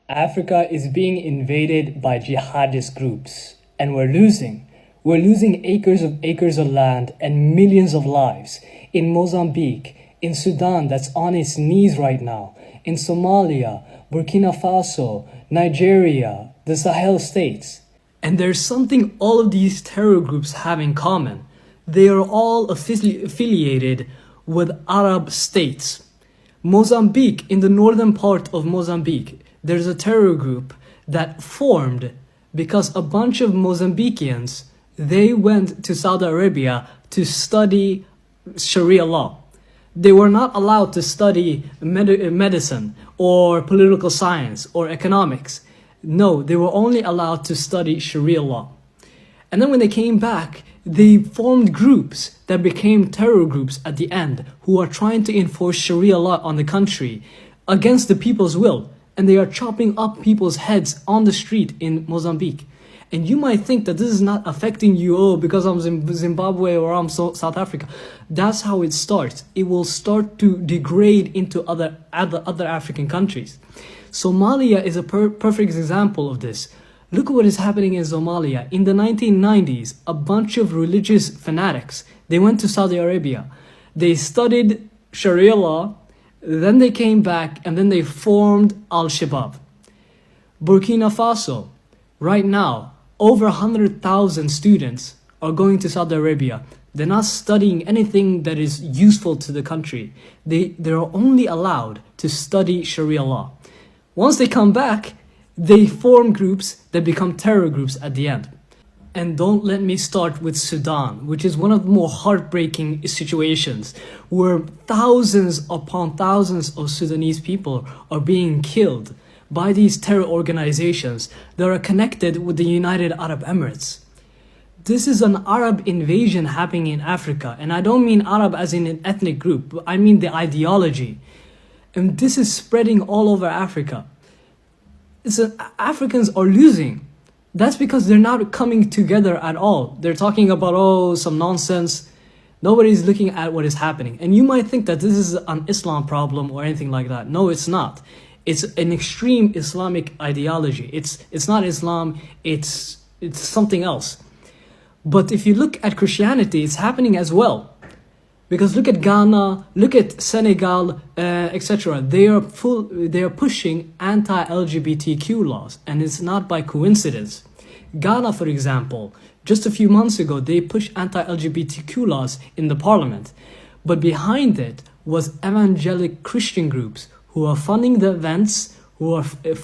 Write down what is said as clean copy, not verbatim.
Africa is being invaded by jihadist groups, and we're losing. We're losing acres of land and millions of lives. In Mozambique, in Sudan that's on its knees right now, in Somalia, Burkina Faso, Nigeria, the Sahel states. And there's something all of these terror groups have in common. They are all affiliated with Arab states. Mozambique, in the northern part of Mozambique, there's a terror group that formed because a bunch of Mozambicans, they went to Saudi Arabia to study Sharia law. They were not allowed to study medicine or political science or economics. No, they were only allowed to study Sharia law. And then when they came back, they formed groups that became terror groups at the end who are trying to enforce Sharia law on the country against the people's will. And they are chopping up people's heads on the street in Mozambique. And you might think that this is not affecting you, because I'm Zimbabwe or I'm South Africa. That's how it starts. It will start to degrade into other African countries. Somalia is a perfect example of this. Look at what is happening in Somalia. In the 1990s, a bunch of religious fanatics, they went to Saudi Arabia. They studied Sharia law, then they came back and then they formed Al-Shabaab. Burkina Faso, right now, over 100,000 students are going to Saudi Arabia. They're not studying anything that is useful to the country. They're only allowed to study Sharia law. Once they come back, they form groups that become terror groups at the end. And don't let me start with Sudan, which is one of the more heartbreaking situations, where thousands upon thousands of Sudanese people are being killed by these terror organizations that are connected with the United Arab Emirates. This is an Arab invasion happening in Africa, and I don't mean Arab as in an ethnic group, but I mean the ideology. And this is spreading all over Africa. Africans are losing. That's because they're not coming together at all. They're talking about, some nonsense. Nobody's looking at what is happening. And you might think that this is an Islam problem or anything like that. No, it's not. It's an extreme Islamic ideology. It's not Islam, it's something else. But if you look at Christianity, it's happening as well. Because look at Ghana, look at Senegal, etc. They are pushing anti-LGBTQ laws, and it's not by coincidence. Ghana, for example, just a few months ago, they pushed anti-LGBTQ laws in the parliament. But behind it was evangelic Christian groups who are funding the events, who are funding